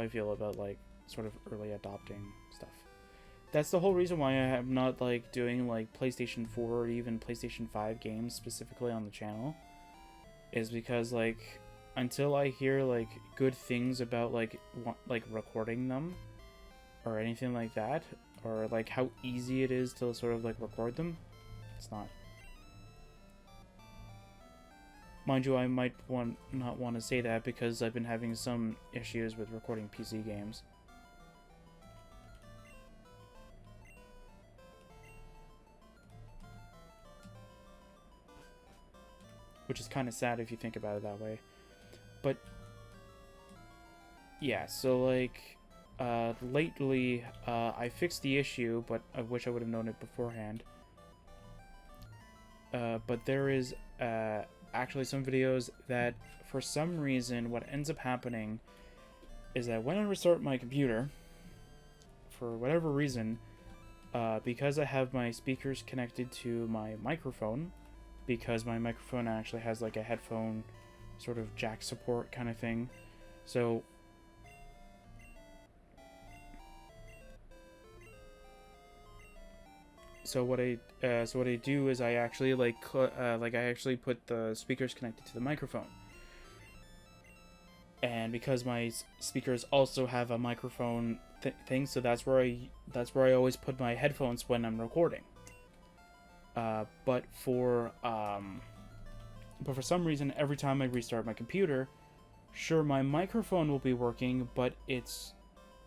I feel about like sort of early adopting stuff. That's the whole reason why I am not like doing like PlayStation 4 or even PlayStation 5 games specifically on the channel, is because like until I hear like good things about like recording them or anything like that, or like how easy it is to sort of like record them, it's not. Mind you, I might not want to say that because I've been having some issues with recording PC games. Which is kind of sad if you think about it that way. But yeah, so like lately I fixed the issue, but I wish I would have known it beforehand. But there is actually some videos that for some reason what ends up happening is that when I restart my computer, for whatever reason, because I have my speakers connected to my microphone, because my microphone actually has like a headphone sort of jack support kind of thing, so what I do is I actually I actually put the speakers connected to the microphone, and because my speakers also have a microphone thing, so that's where I always put my headphones when I'm recording. But for some reason, every time I restart my computer, sure, my microphone will be working, but its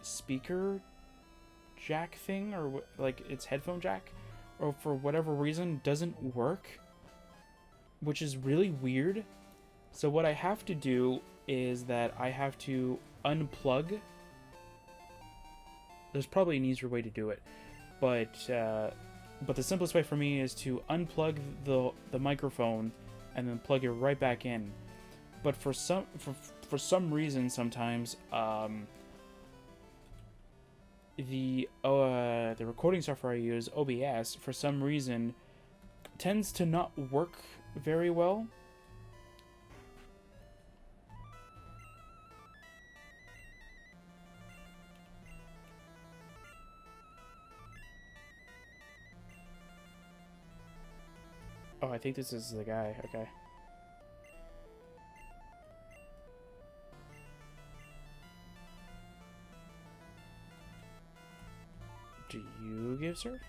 speaker jack thing, or like its headphone jack, or for whatever reason, doesn't work, which is really weird. So what I have to do is that I have to unplug. There's probably an easier way to do it, but the simplest way for me is to unplug the microphone and then plug it right back in. But for some reason, sometimes the recording software I use, OBS, for some reason tends to not work very well. Oh, I think this is the guy. Okay. Do you give serve?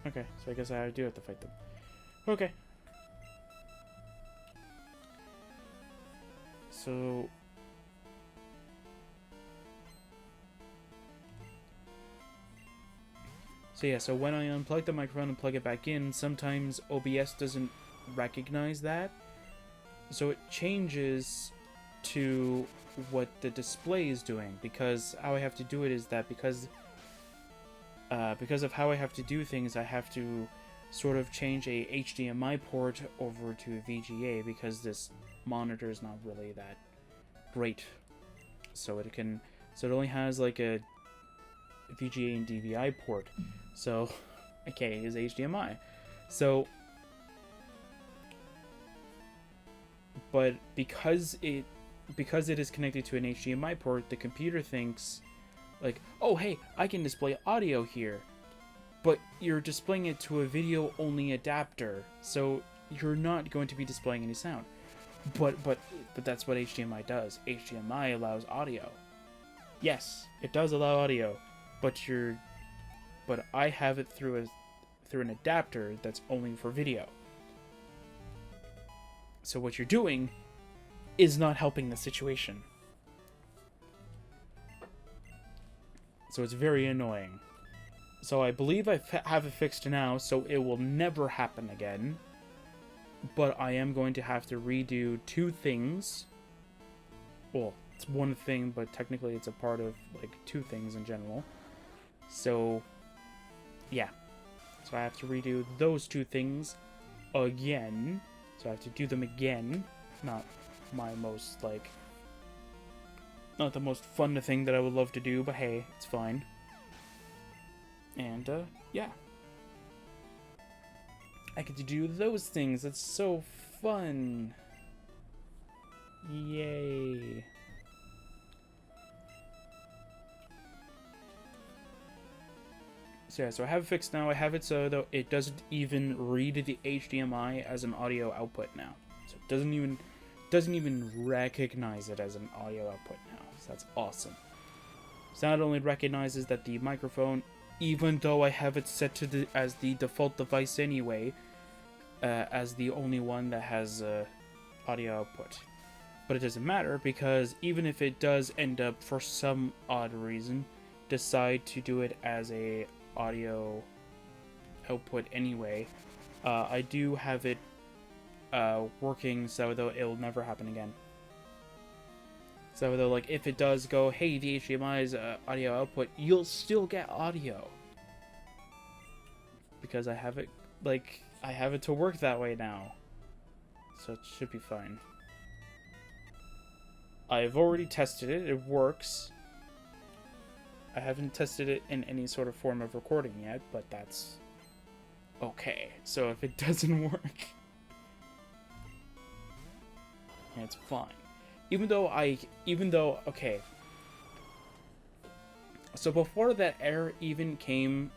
Okay, so I guess I do have to fight them. Okay. So yeah, so when I unplug the microphone and plug it back in, sometimes OBS doesn't recognize that. So it changes to what the display is doing, because how I have to do it is that because of how I have to do things, I have to sort of change a HDMI port over to a VGA, because this monitor is not really that great. So it only has like a VGA and DVI port. So, okay, is HDMI. So, but because it is connected to an HDMI port, the computer thinks like, oh hey, I can display audio here, but you're displaying it to a video only adapter, so you're not going to be displaying any sound. But that's what HDMI does. HDMI allows audio. Yes, it does allow audio, but I have it through an adapter that's only for video. So what you're doing is not helping the situation. So it's very annoying. So I believe I have it fixed now, so it will never happen again. But I am going to have to redo two things. Well, it's one thing, but technically it's a part of like two things in general. So yeah, so I have to redo those two things again. So I have to do them again. Not my most not the most fun thing that I would love to do, but hey, it's fine. And yeah. I get to do those things. That's so fun. Yay. So yeah, so I have it fixed now. I have it so though it doesn't even read the HDMI as an audio output now. So it doesn't even recognize it as an audio output now. So that's awesome. So not only recognizes that the microphone, even though I have it set to as the default device anyway, as the only one that has audio output. But it doesn't matter, because even if it does end up, for some odd reason, decide to do it as a audio output anyway, I do have it working, so though it'll never happen again. So though, like, if it does go, hey, the HDMI is audio output, you'll still get audio. Because I have it, like, I have it to work that way now. So it should be fine. I've already tested it, it works. I haven't tested it in any sort of form of recording yet, but that's okay. So if it doesn't work, it's fine. Even though, okay. So before that error even came,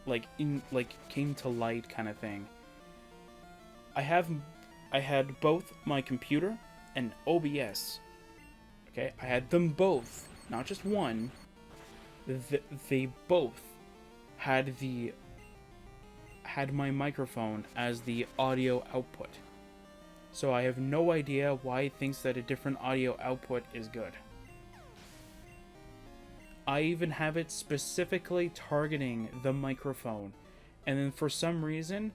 came to light kind of thing, I had both my computer and OBS. Okay, I had them both, not just one. They both had my microphone as the audio output. So I have no idea why it thinks that a different audio output is good. I even have it specifically targeting the microphone, and then for some reason,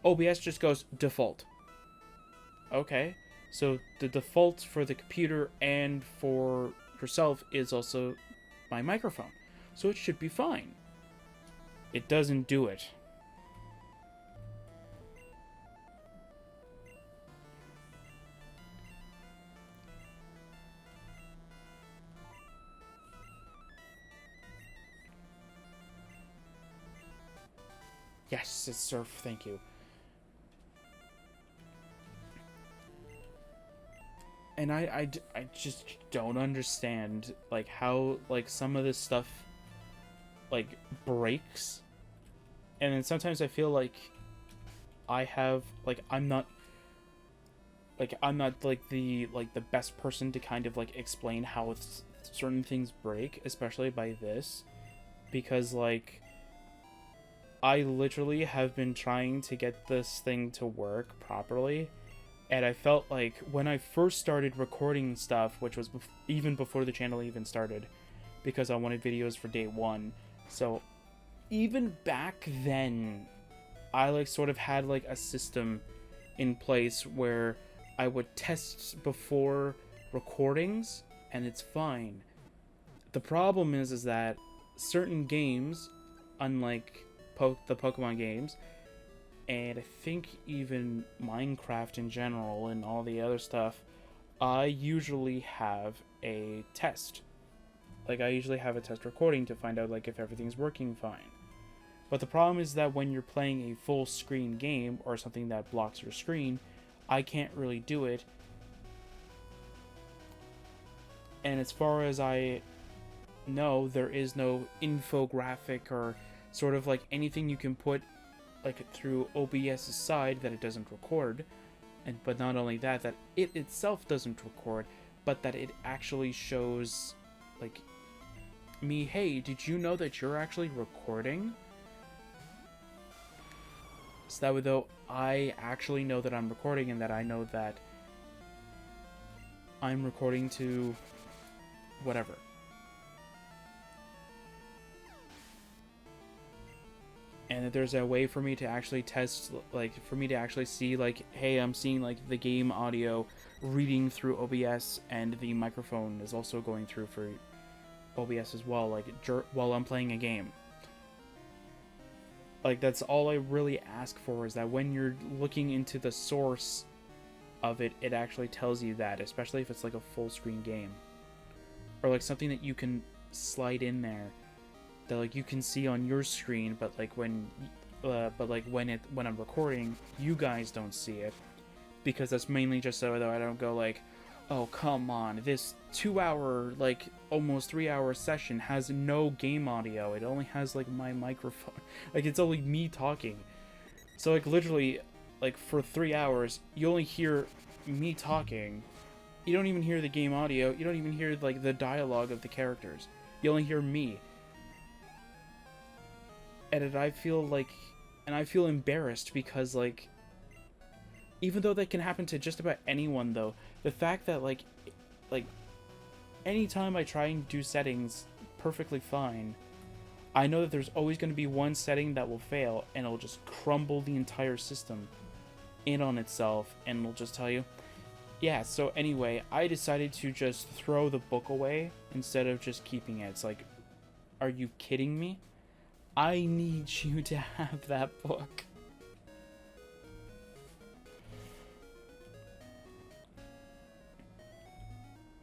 OBS just goes default. Okay, so the default for the computer and for yourself is also my microphone, so it should be fine. It doesn't do it. Yes, it's Surf, thank you. And I just don't understand, like, how, like, some of this stuff, like, breaks. And then sometimes I feel like I have, like, I'm not, like, the best person to kind of, like, explain how certain things break, especially by this. Because, like, I literally have been trying to get this thing to work properly. And I felt like when I first started recording stuff, which was even before the channel even started, because I wanted videos for day one. So even back then, I, like, sort of had, like, a system in place where I would test before recordings, and it's fine. The problem is that certain games, unlike the Pokemon games, and I think even Minecraft in general and all the other stuff, I usually have a test. Like, I usually have a test recording to find out, like, if everything's working fine. But the problem is that when you're playing a full screen game or something that blocks your screen, I can't really do it. And as far as I know, there is no infographic or sort of, like, anything you can put, like, through OBS's side that it doesn't record. But not only that, that it itself doesn't record, but that it actually shows, like, me, hey, did you know that you're actually recording? So that way, though, I actually know that I'm recording, and that I know that I'm recording to whatever. And that there's a way for me to actually test, like, for me to actually see, like, hey, I'm seeing, like, the game audio reading through OBS, and the microphone is also going through for OBS as well, like, while I'm playing a game. Like, that's all I really ask for, is that when you're looking into the source of it, it actually tells you that, especially if it's, like, a full screen game. Or, like, something that you can slide in there that, like, you can see on your screen, but, like, when but like when I'm recording, you guys don't see it because that's mainly just so that I don't go like, oh come on, this 2 hour, like almost 3 hour session has no game audio. It only has like my microphone, like it's only me talking. So like literally, like for 3 hours, you only hear me talking. You don't even hear the game audio. You don't even hear like the dialogue of the characters. You only hear me. And I feel like, and I feel embarrassed because like, even though that can happen to just about anyone though, the fact that like anytime I try and do settings perfectly fine, I know that there's always going to be one setting that will fail and it'll just crumble the entire system in on itself, and it'll just tell you, yeah, so anyway, I decided to just throw the book away instead of just keeping it. It's like, are you kidding me? I need you to have that book.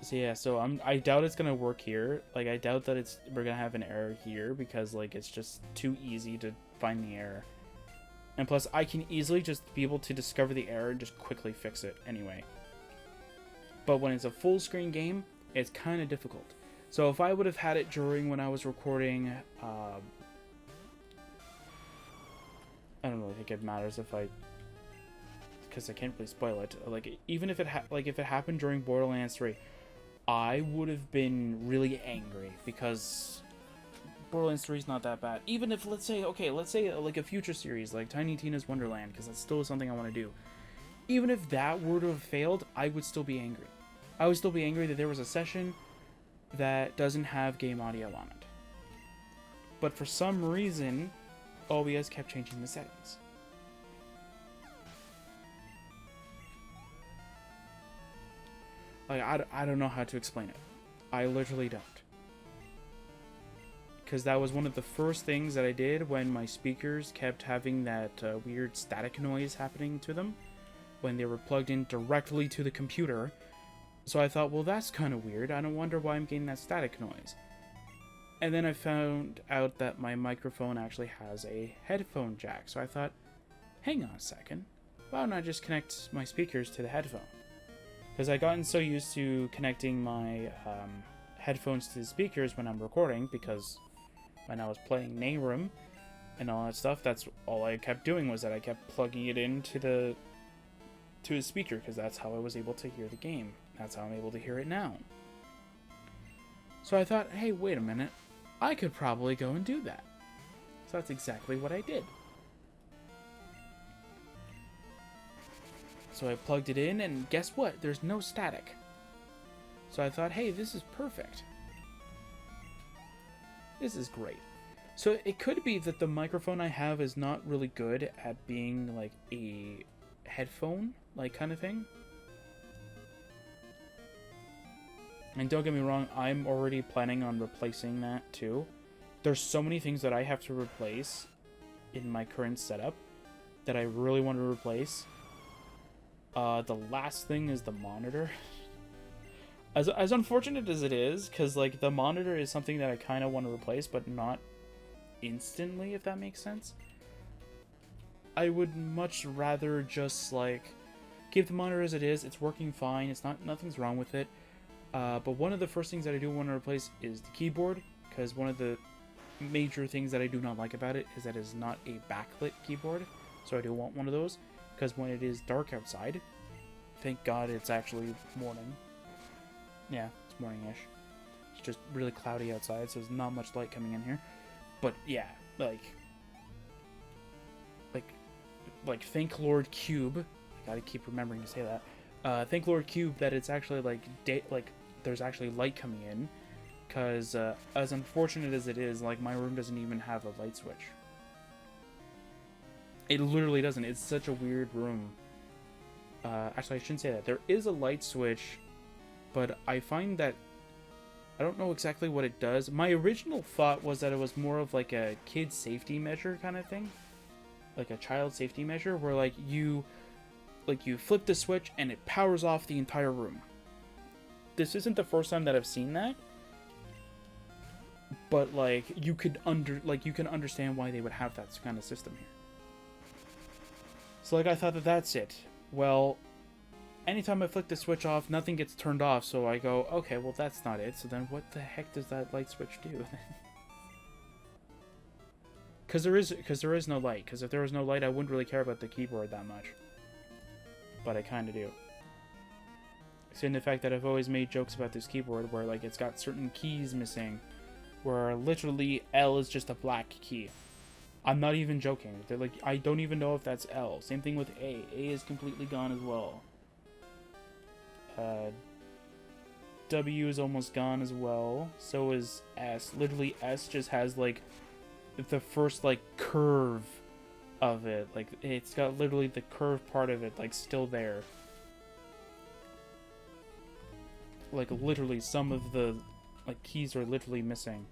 So yeah, so I doubt it's gonna work here. Like I doubt that we're gonna have an error here because like it's just too easy to find the error. And plus I can easily just be able to discover the error and just quickly fix it anyway. But when it's a full screen game, it's kind of difficult. So if I would have had it during when I was recording, I don't really think it matters if because I can't really spoil it. Like even if if it happened during Borderlands 3, I would have been really angry because Borderlands 3 is not that bad. Even if let's say like a future series like Tiny Tina's Wonderland, because that's still something I want to do. Even if that were to have failed, I would still be angry. I would still be angry that there was a session that doesn't have game audio on it. But for some reason, OBS kept changing the settings. Like, I don't know how to explain it. I literally don't. Because that was one of the first things that I did when my speakers kept having that weird static noise happening to them when they were plugged in directly to the computer. So I thought, well, that's kind of weird. I don't wonder why I'm getting that static noise. And then I found out that my microphone actually has a headphone jack. So I thought, hang on a second. Why don't I just connect my speakers to the headphone? Because I've gotten so used to connecting my headphones to the speakers when I'm recording, because when I was playing Nayrum and all that stuff, that's all I kept doing was that I kept plugging it into the speaker, because that's how I was able to hear the game. That's how I'm able to hear it now. So I thought, hey, wait a minute. I could probably go and do that. So that's exactly what I did. So I plugged it in, and guess what? There's no static. So I thought, hey, this is perfect. This is great. So it could be that the microphone I have is not really good at being like a headphone, like kind of thing. And don't get me wrong, I'm already planning on replacing that too. There's so many things that I have to replace in my current setup that I really want to replace. The last thing is the monitor. As unfortunate as it is, because like the monitor is something that I kind of want to replace, but not instantly, if that makes sense. I would much rather just like keep the monitor as it is. It's working fine. Nothing's wrong with it. But one of the first things that I do want to replace is the keyboard, because one of the major things that I do not like about it is that it is not a backlit keyboard. So I do want one of those, because when it is dark outside, thank God it's actually morning. Yeah, it's morning-ish. It's just really cloudy outside, so there's not much light coming in here. But yeah, like thank Lord Cube. I gotta keep remembering to say that. Thank Lord Cube that it's actually there's actually light coming in, because as unfortunate as it is, like my room doesn't even have a light switch. It literally doesn't. It's such a weird room. Actually, I shouldn't say that. There is a light switch, but I find that I don't know exactly what it does. My original thought was that it was more of like a kid safety measure kind of thing, like a child safety measure, where like you flip the switch and it powers off the entire room. This isn't the first time that I've seen that, but like you can understand why they would have that kind of system here. So, like, I thought that that's it. Well, anytime I flick the switch off, nothing gets turned off, so I go, okay, well, that's not it. So then what the heck does that light switch do? Because there is no light. Because if there was no light, I wouldn't really care about the keyboard that much. But I kind of do. So in the fact that I've always made jokes about this keyboard where, like, it's got certain keys missing. Where literally L is just a black key. I'm not even joking. They're like, I don't even know if that's L. Same thing with A. A is completely gone as well. W is almost gone as well. So is S. Literally, S just has, like, the first, like, curve of it. Like, it's got literally the curved part of it, like, still there. Like, literally, some of the, like, keys are literally missing.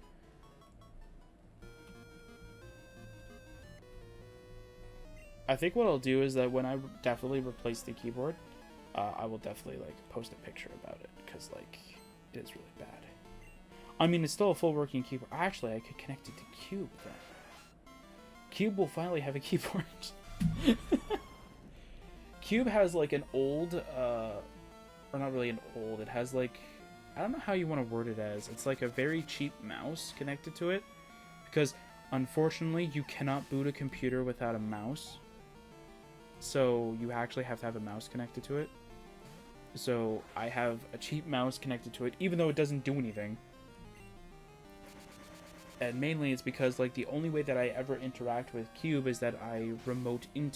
I think what I'll do is that when I definitely replace the keyboard, I will definitely, like, post a picture about it, because, like, it is really bad. I mean, it's still a full working keyboard. Actually, I could connect it to Cube then. Cube will finally have a keyboard. Cube has, like, an old, or not really an old, it has, like, I don't know how you want to word it as. It's like a very cheap mouse connected to it, because, unfortunately, you cannot boot a computer without a mouse. So, you actually have to have a mouse connected to it. So, I have a cheap mouse connected to it, even though it doesn't do anything. And mainly it's because, like, the only way that I ever interact with Cube is that I remote into